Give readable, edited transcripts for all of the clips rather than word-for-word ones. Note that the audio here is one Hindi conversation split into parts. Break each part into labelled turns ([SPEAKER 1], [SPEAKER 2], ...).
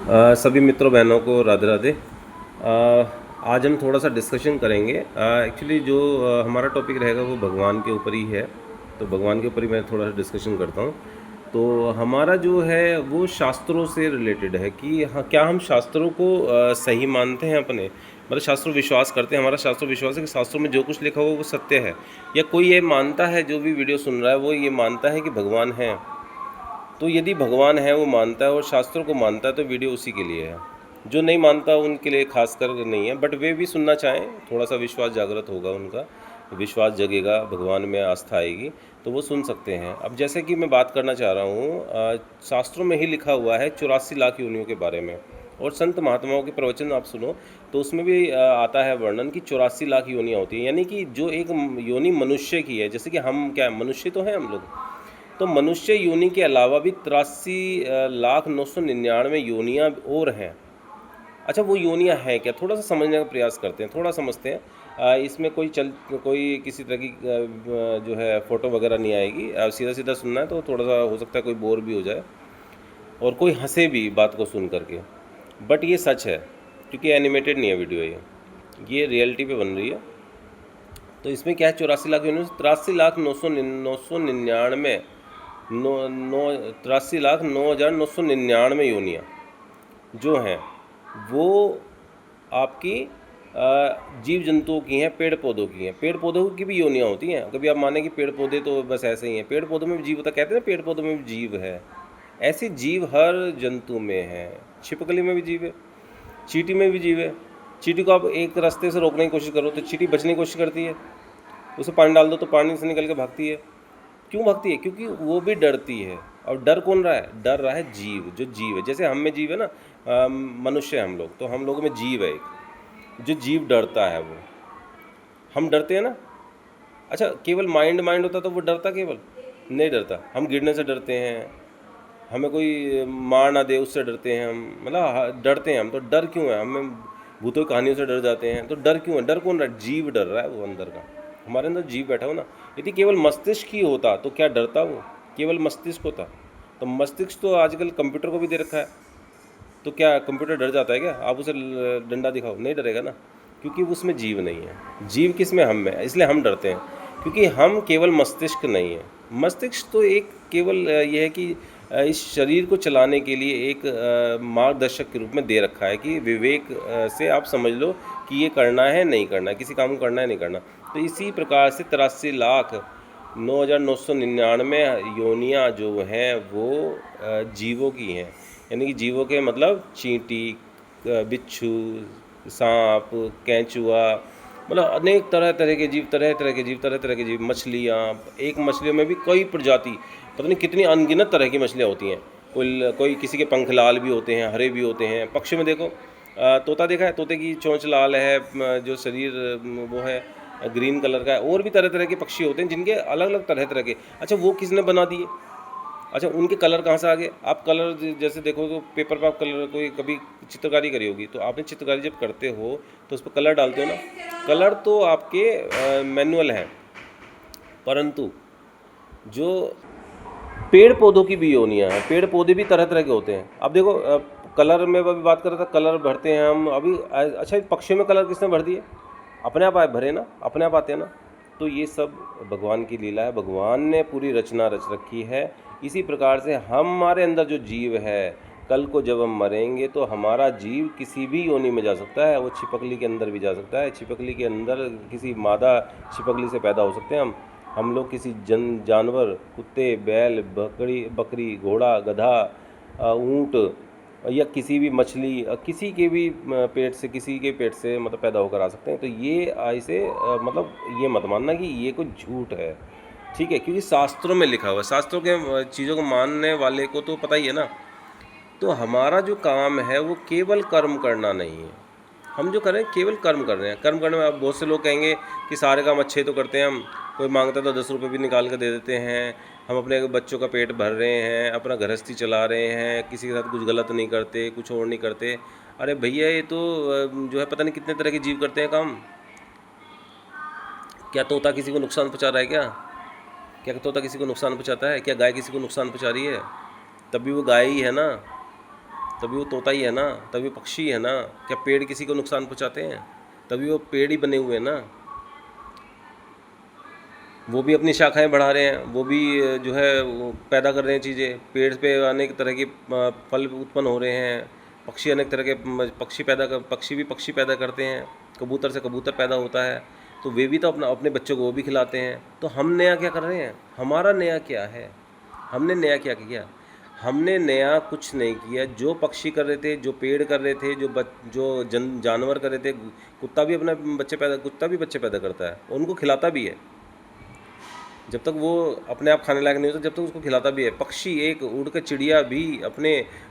[SPEAKER 1] सभी मित्रों बहनों को राधे राधे। आज हम थोड़ा सा डिस्कशन करेंगे। एक्चुअली जो हमारा टॉपिक रहेगा वो भगवान के ऊपर ही है, तो भगवान के ऊपर ही मैं थोड़ा सा डिस्कशन करता हूँ। तो हमारा जो है वो शास्त्रों से रिलेटेड है कि हाँ, क्या हम शास्त्रों को सही मानते हैं अपने, मतलब शास्त्रों विश्वास करते हैं। हमारा शास्त्रों विश्वास है कि शास्त्रों में जो कुछ लिखा हुआ वो सत्य है, या कोई ये मानता है, जो भी वीडियो सुन रहा है वो ये मानता है कि भगवान है। तो यदि भगवान है, वो मानता है और शास्त्रों को मानता है, तो वीडियो उसी के लिए है। जो नहीं मानता उनके लिए खास कर नहीं है, बट वे भी सुनना चाहें, थोड़ा सा विश्वास जागृत होगा, उनका विश्वास जगेगा, भगवान में आस्था आएगी, तो वो सुन सकते हैं। अब जैसे कि मैं बात करना चाह रहा हूँ, शास्त्रों में ही लिखा हुआ है 84 लाख योनियों के बारे में, और संत महात्माओं के प्रवचन आप सुनो तो उसमें भी आता है वर्णन कि 84 लाख योनियाँ होती हैं। यानी कि जो एक योनि मनुष्य की है, जैसे कि हम क्या मनुष्य तो हैं हम लोग, तो मनुष्य योनि के अलावा भी 83,999 योनियाँ और हैं। अच्छा, वो योनियाँ हैं क्या, थोड़ा सा समझने का प्रयास करते हैं, थोड़ा समझते हैं। इसमें कोई किसी तरह की जो है फ़ोटो वगैरह नहीं आएगी। सीधा सीधा सुनना है, तो थोड़ा सा हो सकता है कोई बोर भी हो जाए और कोई हंसे भी बात को सुन करके। बट ये सच है, क्योंकि एनिमेटेड नहीं है वीडियो, ये रियलिटी पे बन रही है। तो इसमें क्या है, 83 लाख 999 83,09,999 योनियाँ जो हैं वो आपकी जीव जंतुओं की हैं, पेड़ पौधों की हैं। पेड़ पौधों की भी योनियाँ होती हैं। कभी आप माने कि पेड़ पौधे तो बस ऐसे ही हैं, पेड़ पौधों में भी जीव होता, कहते हैं पेड़ पौधों में भी जीव है। ऐसे जीव हर जंतु में है। छिपकली में भी जीव है, चींटी में भी जीव है। चींटी को आप एक रास्ते से रोकने की कोशिश करो तो चींटी बचने की कोशिश करती है, उसे पानी डाल दो तो पानी से निकल के भागती है। क्यों भागती है? क्योंकि वो भी डरती है। और डर कौन रहा है? डर रहा है जीव, जो जीव है। जैसे हम में जीव है ना, मनुष्य हम लोग, तो हम लोगों में जीव है एक, जो जीव डरता है। वो हम डरते हैं ना। अच्छा, केवल माइंड होता तो वो डरता? केवल नहीं डरता। हम गिरने से डरते हैं, हमें कोई मार ना दे उससे डरते हैं हम, मतलब डरते हैं हम। तो डर क्यों है? हमें भूतों की कहानियों से डर जाते हैं, तो डर क्यों है? डर कौन रहा है? जीव डर रहा है, वो अंदर का, हमारे अंदर जीव बैठा हो ना। यदि केवल मस्तिष्क ही होता तो क्या डरता? वो केवल मस्तिष्क होता तो मस्तिष्क तो आजकल कंप्यूटर को भी दे रखा है, तो क्या कंप्यूटर डर जाता है क्या? आप उसे डंडा दिखाओ, नहीं डरेगा ना, क्योंकि उसमें जीव नहीं है। जीव किस में? हम में, इसलिए हम डरते हैं, क्योंकि हम केवल मस्तिष्क नहीं है। मस्तिष्क तो एक केवल ये है कि इस शरीर को चलाने के लिए एक मार्गदर्शक के रूप में दे रखा है कि विवेक से आप समझ लो कि ये करना है नहीं करना है, किसी काम को करना है नहीं करना। तो इसी प्रकार से 83,09,999 योनियाँ जो हैं वो जीवों की हैं। यानी कि जीवों के मतलब चींटी, बिच्छू, सांप, केंचुआ, मतलब अनेक तरह तरह के जीव, तरह तरह के जीव, मछलियाँ। एक मछलियों में भी कई प्रजाति, पता नहीं कितनी अनगिनत तरह की मछलियाँ होती हैं। कोई किसी के पंख लाल भी होते हैं, हरे भी होते हैं। पक्षी में देखो, तोता देखा है? तोते की चोंच लाल है, जो शरीर वो है ग्रीन कलर का है। और भी तरह तरह के पक्षी होते हैं जिनके अलग अलग तरह तरह के। अच्छा, वो किसने बना दिए? अच्छा, उनके कलर कहाँ से आ गए? आप कलर जैसे देखो तो पेपर पर आप कलर, कोई कभी चित्रकारी करी होगी, तो आपने चित्रकारी जब करते हो तो उस पर कलर डालते हो ना। कलर तो आपके मैनुअल हैं, परंतु जो पेड़ पौधों की भी योनियाँ हैं, पेड़ पौधे भी तरह तरह के होते हैं। अब देखो, कलर में अभी बात कर रहा था, कलर भरते हैं हम अभी। अच्छा, पक्षियों में कलर किसने भर दिए? अपने आप आए भरे ना, अपने आप आते हैं ना। तो ये सब भगवान की लीला है, भगवान ने पूरी रचना रच रखी है। इसी प्रकार से हमारे अंदर जो जीव है, कल को जब हम मरेंगे तो हमारा जीव किसी भी योनि में जा सकता है। वो छिपकली के अंदर भी जा सकता है, छिपकली के अंदर किसी मादा छिपकली से पैदा हो सकते हैं हम लोग किसी जानवर, कुत्ते, बैल, बकरी, घोड़ा, गधा, ऊँट, या किसी भी मछली, किसी के भी पेट से, किसी के पेट से मतलब पैदा होकर आ सकते हैं। तो ये ऐसे मतलब ये मत मानना कि ये कोई झूठ है, ठीक है? क्योंकि शास्त्रों में लिखा हुआ है। शास्त्रों के चीज़ों को मानने वाले को तो पता ही है ना। तो हमारा जो काम है वो केवल कर्म करना नहीं है। हम जो करें केवल कर्म कर रहे हैं। कर्म करने में अब बहुत से लोग कहेंगे कि सारे काम अच्छे तो करते हैं हम, कोई मांगता तो 10 रुपये भी निकाल कर दे देते हैं, हम अपने बच्चों का पेट भर रहे हैं, अपना गृहस्थी चला रहे हैं, किसी के साथ कुछ गलत नहीं करते, कुछ और नहीं करते। अरे भैया, ये तो जो है पता नहीं कितने तरह के जीव करते हैं काम। क्या तोता किसी को नुकसान पहुँचा रहा है? क्या तोता किसी को नुकसान पहुँचाता है? क्या गाय किसी को नुकसान पहुँचा रही है? तब भी वो गाय ही है ना। तभी वो तोता ही है ना, तभी वो पक्षी है ना। क्या पेड़ किसी को नुकसान पहुंचाते हैं? तभी वो पेड़ ही बने हुए हैं ना। वो भी अपनी शाखाएं बढ़ा रहे हैं, वो भी जो है वो पैदा कर रहे हैं चीज़ें। पेड़ पे अनेक तरह के फल उत्पन्न हो रहे हैं। पक्षी अनेक तरह के पक्षी भी पक्षी पैदा करते हैं। कबूतर से कबूतर पैदा होता है। तो वे भी तो अपना अपने बच्चों को वो भी खिलाते हैं। तो हम नया क्या कर रहे हैं? हमारा नया क्या है? हमने नया क्या किया? हमने नया कुछ नहीं किया। जो पक्षी कर रहे थे, जो पेड़ कर रहे थे, जो जानवर कर रहे थे। कुत्ता भी बच्चे पैदा करता है, उनको खिलाता भी है। जब तक वो अपने आप खाने लायक नहीं होता, जब तक उसको खिलाता भी है। पक्षी, एक उड़ के चिड़िया भी अपने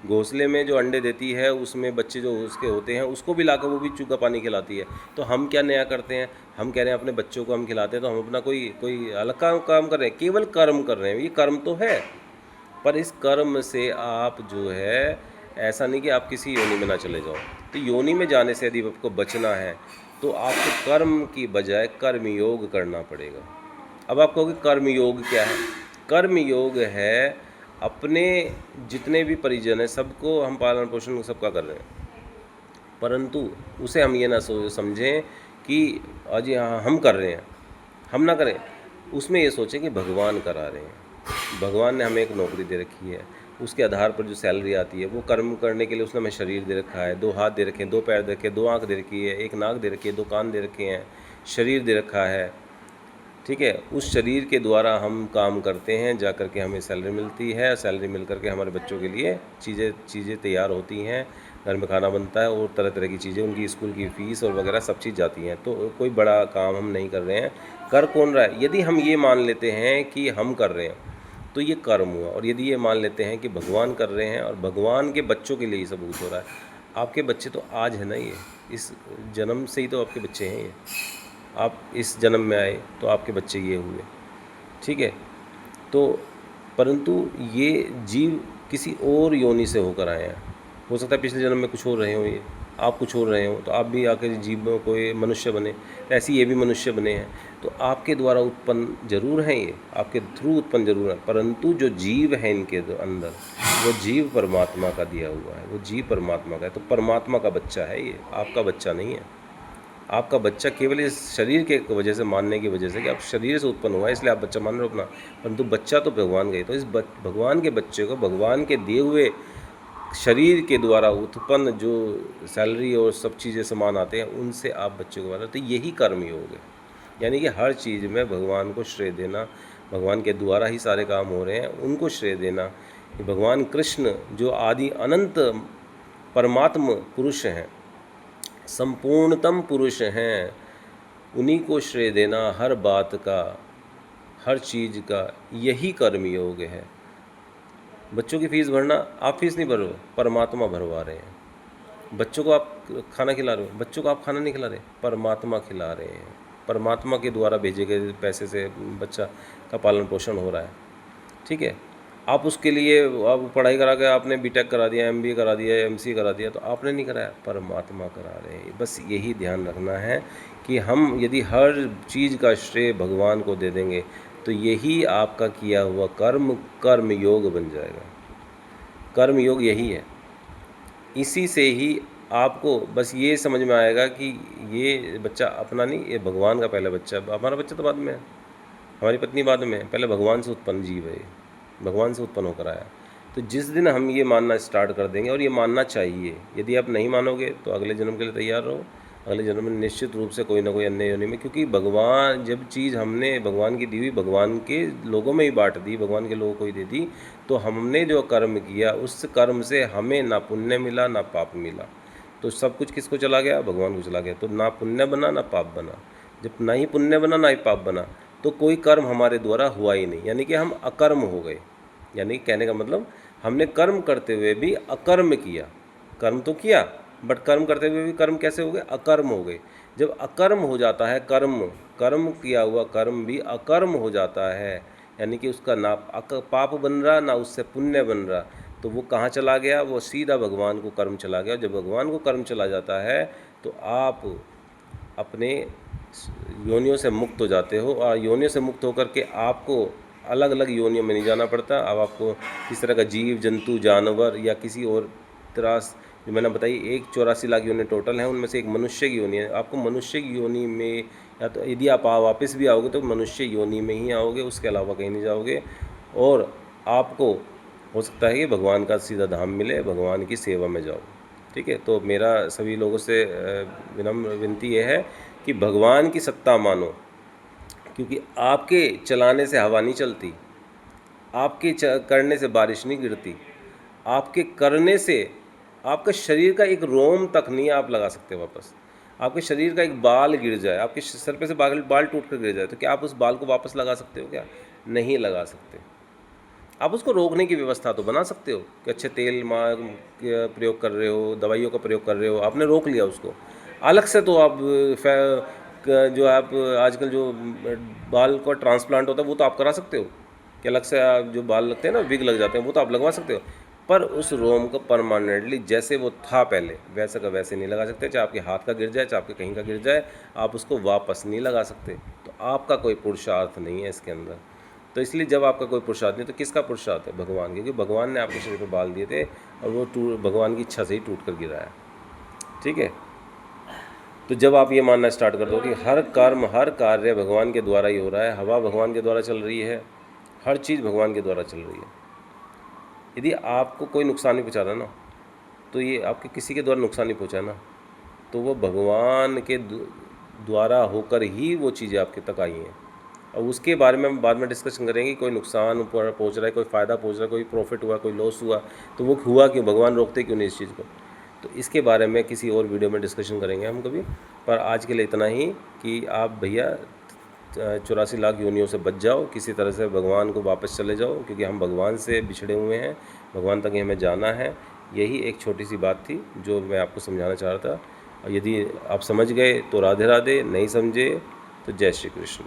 [SPEAKER 1] घोंसले में जो अंडे देती है, उसमें बच्चे जो उसके होते हैं, उसको भी लाकर वो भी चूका पानी खिलाती है। तो हम क्या नया करते हैं? हम कह रहे हैं अपने बच्चों को हम खिलाते हैं, तो हम अपना कोई कोई अलग काम कर रहे हैं? केवल कर्म कर रहे हैं। ये कर्म तो है, पर इस कर्म से आप जो है, ऐसा नहीं कि आप किसी योनि में ना चले जाओ। तो योनि में जाने से यदि आपको बचना है, तो आपको कर्म की बजाय कर्म योग करना पड़ेगा। अब आप कहोगे कर्म योग क्या है? कर्म योग है अपने जितने भी परिजन हैं सबको हम पालन पोषण सबका कर रहे हैं, परंतु उसे हम ये ना समझें कि आज यहाँ हम कर रहे हैं, हम ना करें। उसमें ये सोचें कि भगवान करा रहे हैं। भगवान ने हमें एक नौकरी दे रखी है, उसके आधार पर जो सैलरी आती है, वो कर्म करने के लिए उसने हमें शरीर दे रखा है। 2 हाथ दे रखे हैं, 2 पैर दे रखे हैं, 2 आँख दे रखी है, 1 नाक दे रखी है, 2 कान दे रखे हैं, शरीर दे रखा है। ठीक है, उस शरीर के द्वारा हम काम करते हैं, जा कर के हमें सैलरी मिलती है। सैलरी मिल कर के हमारे बच्चों के लिए चीज़ें तैयार होती हैं, घर में खाना बनता है और तरह तरह की चीज़ें, उनकी स्कूल की फ़ीस और वगैरह सब चीज़ जाती हैं। तो कोई बड़ा काम हम नहीं कर रहे हैं। कर कौन रहा है? यदि हम ये मान लेते हैं कि हम कर रहे हैं, तो ये कर्म हुआ। और यदि ये मान लेते हैं कि भगवान कर रहे हैं और भगवान के बच्चों के लिए ये सब कुछ हो रहा है, आपके बच्चे तो आज है ना, ये इस जन्म से ही तो आपके बच्चे हैं। ये आप इस जन्म में आए तो आपके बच्चे ये हुए। ठीक है, तो परंतु ये जीव किसी और योनि से होकर आए हैं। हो सकता है पिछले जन्म में कुछ और रहे हो, ये आप कुछ और रहे हो, तो आप भी आकर जीव कोई मनुष्य बने, ऐसे ये भी मनुष्य बने हैं। तो आपके द्वारा उत्पन्न जरूर हैं, ये आपके थ्रू उत्पन्न जरूर है, परंतु जो जीव है इनके अंदर, वो जीव परमात्मा का दिया हुआ है, वो जीव परमात्मा का है। तो परमात्मा का बच्चा है ये, आपका बच्चा नहीं है। आपका बच्चा केवल इस शरीर के वजह से, मानने की वजह से कि आप शरीर से उत्पन्न हुआ है इसलिए आप बच्चा मान रहे हो अपना, परंतु बच्चा तो भगवान का ही। तो इस भगवान के बच्चे को भगवान के दिए हुए शरीर के द्वारा उत्पन्न जो सैलरी और सब चीज़ें सामान आते हैं, उनसे आप बच्चे को माना। तो यही कर्म योग है। यानी कि हर चीज़ में भगवान को श्रेय देना, भगवान के द्वारा ही सारे काम हो रहे हैं, उनको श्रेय देना। भगवान कृष्ण जो आदि अनंत परमात्म पुरुष हैं, संपूर्णतम पुरुष हैं, उन्हीं को श्रेय देना हर बात का, हर चीज़ का, यही कर्म योग है। बच्चों की फ़ीस भरना, आप फीस नहीं भर रहे हो, परमात्मा भरवा रहे हैं। बच्चों को आप खाना खिला रहे हो, बच्चों को आप खाना नहीं खिला रहे, परमात्मा खिला रहे हैं। परमात्मा के द्वारा भेजे गए पैसे से बच्चा का पालन पोषण हो रहा है। ठीक है, आप उसके लिए आप पढ़ाई करा के आपने बीटेक करा दिया, एमबीए करा दिया, एमसी करा दिया, तो आपने नहीं कराया, परमात्मा करा रहे हैं। बस यही ध्यान रखना है कि हम यदि हर चीज़ का श्रेय भगवान को दे देंगे, तो यही आपका किया हुआ कर्म योग बन जाएगा। कर्म योग यही है। इसी से ही आपको बस ये समझ में आएगा कि ये बच्चा अपना नहीं, ये भगवान का पहला बच्चा। हमारा बच्चा तो बाद में है, हमारी पत्नी बाद में है, पहले भगवान से उत्पन्न जीव है, भगवान से उत्पन्न होकर आया। तो जिस दिन हम ये मानना स्टार्ट कर देंगे, और ये मानना चाहिए, यदि आप नहीं मानोगे तो अगले जन्म के लिए तैयार रहो। अगले जन्म में निश्चित रूप से कोई ना कोई अन्य योनि में, क्योंकि भगवान जब चीज़ हमने भगवान की दी हुई भगवान के लोगों में ही बांट दी, भगवान के लोगों को ही दे दी, तो हमने जो कर्म किया उस कर्म से हमें ना पुण्य मिला ना पाप मिला। तो सब कुछ किसको चला गया? भगवान को चला गया। तो ना पुण्य बना ना पाप बना। जब ना ही पुण्य बना ना ही पाप बना, तो कोई कर्म हमारे द्वारा हुआ ही नहीं, यानी कि हम अकर्म हो गए। यानी कहने का मतलब, हमने कर्म करते हुए भी अकर्म किया। कर्म तो किया, बट कर्म करते हुए भी कर्म कैसे हो गए? अकर्म हो गए। जब अकर्म हो जाता है कर्म किया हुआ कर्म भी अकर्म हो जाता है, यानी कि उसका ना पाप बन रहा ना उससे पुण्य बन रहा, तो वो कहाँ चला गया? वो सीधा भगवान को कर्म चला गया। जब भगवान को कर्म चला जाता है तो आप अपने योनियों से मुक्त हो जाते हो, और योनियों से मुक्त होकर के आपको अलग अलग योनियों में नहीं जाना पड़ता। अब आपको किस तरह का जीव जंतु जानवर या किसी और त्रास जो मैंने बताई, एक 84 लाख योनि टोटल हैं, उनमें से एक मनुष्य की योनि है। आपको मनुष्य की योनि में, या तो यदि आप वापस भी आओगे तो मनुष्य योनि में ही आओगे, उसके अलावा कहीं नहीं जाओगे। और आपको हो सकता है कि भगवान का सीधा धाम मिले, भगवान की सेवा में जाओ। ठीक है, तो मेरा सभी लोगों से विनम्र विनती यह है कि भगवान की सत्ता मानो, क्योंकि आपके चलाने से हवा नहीं चलती, आपके करने से बारिश नहीं गिरती, आपके करने से आपका शरीर का एक रोम तक नहीं आप लगा सकते वापस। आपके शरीर का एक बाल गिर जाए, आपके सर पे से बाल टूट कर गिर जाए, तो क्या आप उस बाल को वापस लगा सकते हो? क्या नहीं लगा सकते। आप उसको रोकने की व्यवस्था तो बना सकते हो कि अच्छे तेल प्रयोग कर रहे हो, दवाइयों का प्रयोग कर रहे हो, आपने रोक लिया उसको। अलग से तो आप जो आप आजकल जो बाल का ट्रांसप्लांट होता है वो तो आप करा सकते हो कि अलग से जो बाल लगते हैं ना, विग लग जाते हैं, वो तो आप लगवा सकते हो। पर उस रोम को परमानेंटली जैसे वो था पहले वैसे का वैसे नहीं लगा सकते। चाहे आपके हाथ का गिर जाए, चाहे आपके कहीं का गिर जाए, आप उसको वापस नहीं लगा सकते। तो आपका कोई पुरुषार्थ नहीं है इसके अंदर। तो इसलिए जब आपका कोई पुरुषार्थ नहीं, तो किसका पुरुषार्थ है? भगवान के, क्योंकि भगवान ने आपके शरीर पर बाल दिए थे और वो भगवान की इच्छा से ही टूट कर गिरा है। ठीक है, तो जब आप ये मानना स्टार्ट कर दो कि हर कर्म, हर कार्य भगवान के द्वारा ही हो रहा है, हवा भगवान के द्वारा चल रही है, हर चीज़ भगवान के द्वारा चल रही है। यदि आपको कोई नुकसान नहीं पहुँचा रहा ना, तो ये आपके किसी के द्वारा नुकसान नहीं पहुँचा ना, तो वो भगवान के द्वारा होकर ही वो चीज़ें आपके तक आई हैं। और उसके बारे में हम बाद में डिस्कशन करेंगे। कोई नुकसान पहुँच रहा है, कोई फ़ायदा पहुँच रहा है, कोई प्रॉफिट हुआ, कोई लॉस हुआ, तो वो हुआ क्यों? भगवान रोकते क्यों नहीं इस चीज़ को? तो इसके बारे में किसी और वीडियो में डिस्कशन करेंगे हम कभी। पर आज के लिए इतना ही कि आप भैया 84 लाख योनियों से बच जाओ, किसी तरह से भगवान को वापस चले जाओ, क्योंकि हम भगवान से बिछड़े हुए हैं, भगवान तक ही हमें जाना है। यही एक छोटी सी बात थी जो मैं आपको समझाना चाह रहा था। और यदि आप समझ गए तो राधे राधे, नहीं समझे तो जय श्री कृष्ण।